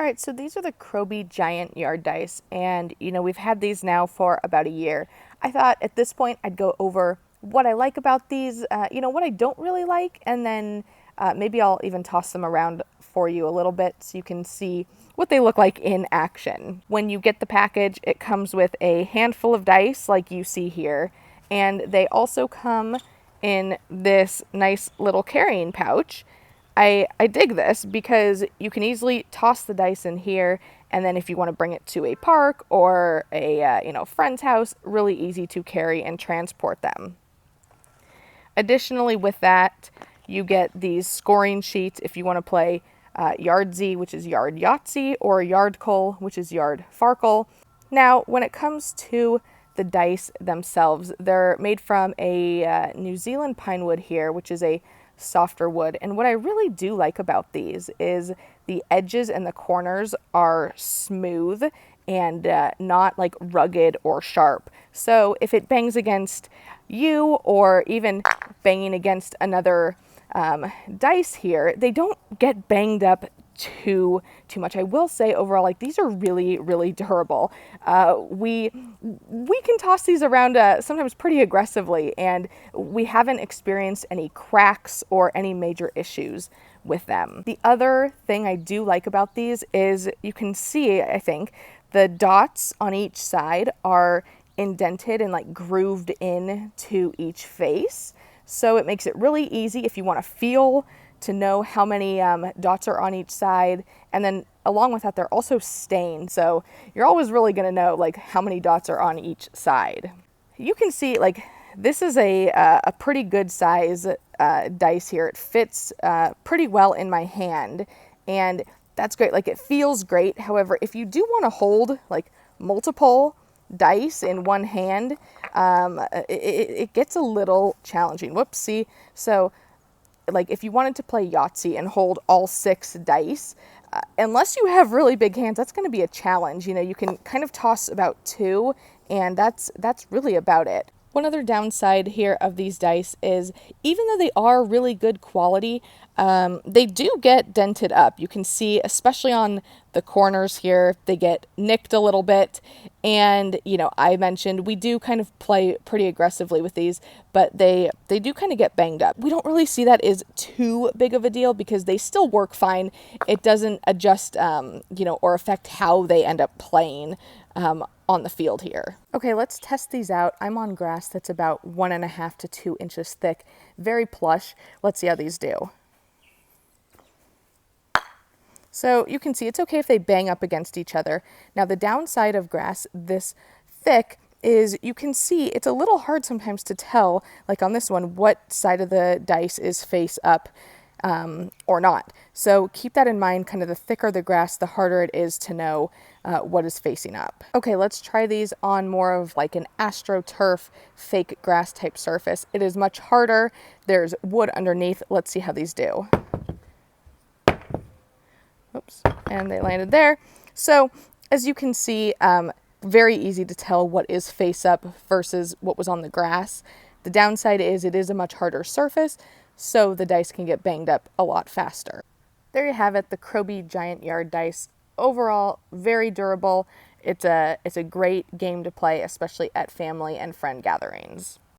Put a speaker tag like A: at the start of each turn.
A: Alright, so these are the Crobyi giant yard dice, and we've had these now for about a year. I thought at this point I'd go over what I like about these, what I don't really like, and then maybe I'll even toss them around for you a little bit so you can see what they look like in action. When you get the package, it comes with a handful of dice like you see here, and they also come in this nice little carrying pouch. I dig this because you can easily toss the dice in here, and then if you want to bring it to a park or a friend's house, really easy to carry and transport them. Additionally, with that, you get these scoring sheets if you want to play Yardzee, which is Yard Yahtzee, or Yardkol, which is Yard Farkle. Now, when it comes to the dice themselves, they're made from a New Zealand pine wood here, which is a softer wood. And what I really do like about these is the edges and the corners are smooth and not like rugged or sharp. So if it bangs against you or even banging against another dice here, they don't get banged up too much. I will say overall, like, these are really, really durable. We can toss these around sometimes pretty aggressively, and we haven't experienced any cracks or any major issues with them. The other thing I do like about these is you can see, I think, the dots on each side are indented and like grooved in to each face. So it makes it really easy if you want to feel to know how many dots are on each side. And then along with that, they're also stained. So you're always really going to know like how many dots are on each side. You can see like this is a pretty good size dice here. It fits pretty well in my hand, and that's great. Like, it feels great. However, if you do want to hold like multiple dice in one hand, it gets a little challenging. Whoopsie. So like if you wanted to play Yahtzee and hold all 6 dice, unless you have really big hands, that's going to be a challenge. You can kind of toss about 2, and that's really about it. One other downside here of these dice is, even though they are really good quality, they do get dented up. You can see, especially on the corners here, they get nicked a little bit. And, I mentioned we do kind of play pretty aggressively with these, but they do kind of get banged up. We don't really see that as too big of a deal because they still work fine. It doesn't adjust, or affect how they end up playing on the field here. Okay, let's test these out. I'm on grass that's about 1.5 to 2 inches thick, very plush. Let's see how these do. So you can see it's okay if they bang up against each other. Now the downside of grass this thick is you can see it's a little hard sometimes to tell, like on this one, what side of the dice is face up or not. So keep that in mind. Kind of the thicker the grass, the harder it is to know what is facing up. Okay, let's try these on more of like an AstroTurf fake grass type surface. It is much harder. There's wood underneath. Let's see how these do. Oops, and they landed there. So as you can see, very easy to tell what is face up versus what was on the grass. The downside is it is a much harder surface, so the dice can get banged up a lot faster. There you have it, the Crobyi Giant Yard Dice. Overall, very durable. It's a great game to play, especially at family and friend gatherings.